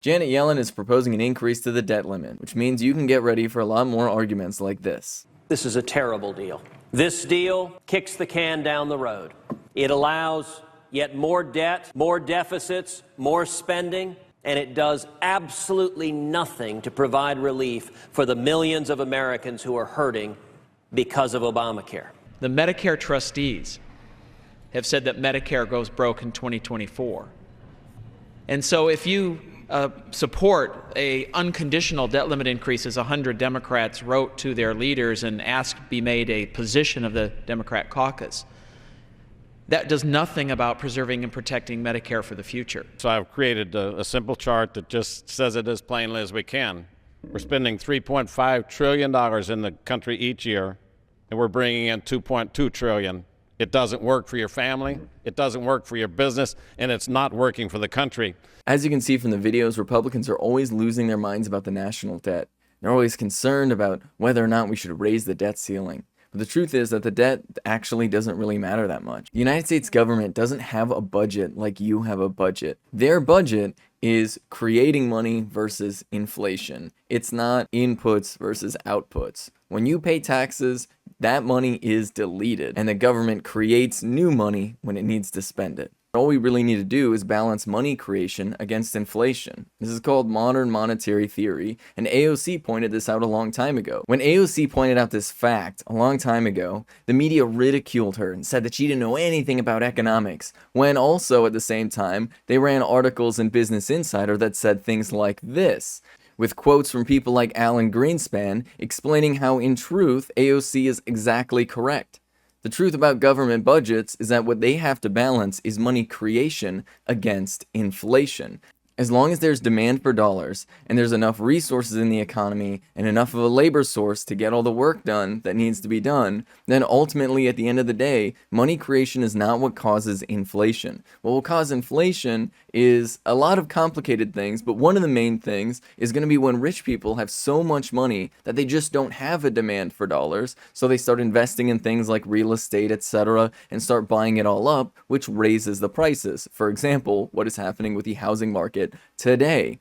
Janet Yellen is proposing an increase to the debt limit, which means you can get ready for a lot more arguments like this. This is a terrible deal. This deal kicks the can down the road. It allows yet more debt, more deficits, more spending, and it does absolutely nothing to provide relief for the millions of Americans who are hurting because of Obamacare. The Medicare trustees have said that Medicare goes broke in 2024. And so if you support a unconditional debt limit increase, as 100 Democrats wrote to their leaders and asked be made a position of the Democrat caucus, that does nothing about preserving and protecting Medicare for the future. So I've created a simple chart that just says it as plainly as we can. We're spending $3.5 trillion in the country each year, and we're bringing in $2.2 trillion. It doesn't work for your family, it doesn't work for your business, and it's not working for the country. As you can see from the videos, Republicans are always losing their minds about the national debt. They're always concerned about whether or not we should raise the debt ceiling. But the truth is that the debt actually doesn't really matter that much. The United States government doesn't have a budget like you have a budget. Their budget is creating money versus inflation. It's not inputs versus outputs. When you pay taxes, that money is deleted, and the government creates new money when it needs to spend it. All we really need to do is balance money creation against inflation. This is called modern monetary theory, and AOC pointed this out a long time ago. When AOC pointed out this fact a long time ago, the media ridiculed her and said that she didn't know anything about economics, when also at the same time, they ran articles in Business Insider that said things like this, with quotes from people like Alan Greenspan explaining how, in truth, AOC is exactly correct. The truth about government budgets is that what they have to balance is money creation against inflation. As long as there's demand for dollars, and there's enough resources in the economy, and enough of a labor source to get all the work done that needs to be done, then ultimately at the end of the day, money creation is not what causes inflation. What will cause inflation is a lot of complicated things, but one of the main things is going to be when rich people have so much money that they just don't have a demand for dollars, so they start investing in things like real estate, etc., and start buying it all up, which raises the prices. For example, what is happening with the housing market today.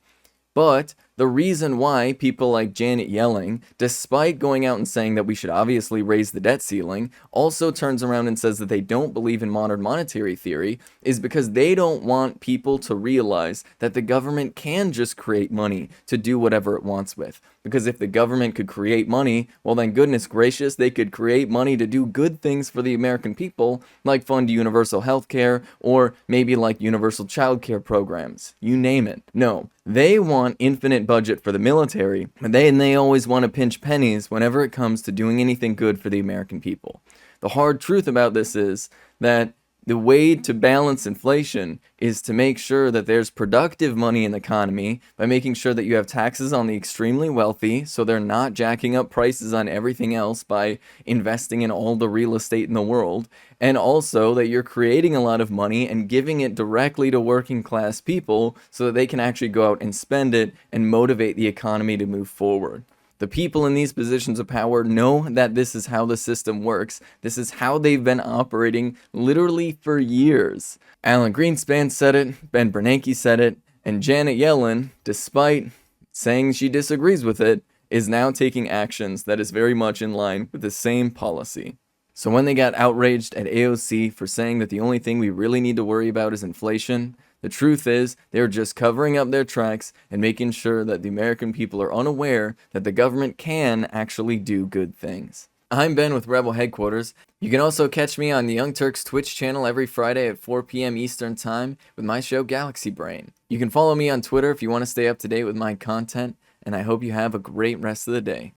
But the reason why people like Janet Yellen, despite going out and saying that we should obviously raise the debt ceiling, also turns around and says that they don't believe in modern monetary theory is because they don't want people to realize that the government can just create money to do whatever it wants with. Because if the government could create money, well then goodness gracious, they could create money to do good things for the American people, like fund universal health care, or maybe like universal child care programs. You name it. No, they want infinite budget for the military, and they always want to pinch pennies whenever it comes to doing anything good for the American people. The hard truth about this is that the way to balance inflation is to make sure that there's productive money in the economy by making sure that you have taxes on the extremely wealthy so they're not jacking up prices on everything else by investing in all the real estate in the world, and also that you're creating a lot of money and giving it directly to working class people so that they can actually go out and spend it and motivate the economy to move forward. The people in these positions of power know that this is how the system works. This is how they've been operating literally for years. Alan Greenspan said it, Ben Bernanke said it, and Janet Yellen, despite saying she disagrees with it, is now taking actions that is very much in line with the same policy. So when they got outraged at AOC for saying that the only thing we really need to worry about is inflation, the truth is, they're just covering up their tracks and making sure that the American people are unaware that the government can actually do good things. I'm Ben with Rebel Headquarters. You can also catch me on the Young Turks Twitch channel every Friday at 4 p.m. Eastern Time with my show Galaxy Brain. You can follow me on Twitter if you want to stay up to date with my content, and I hope you have a great rest of the day.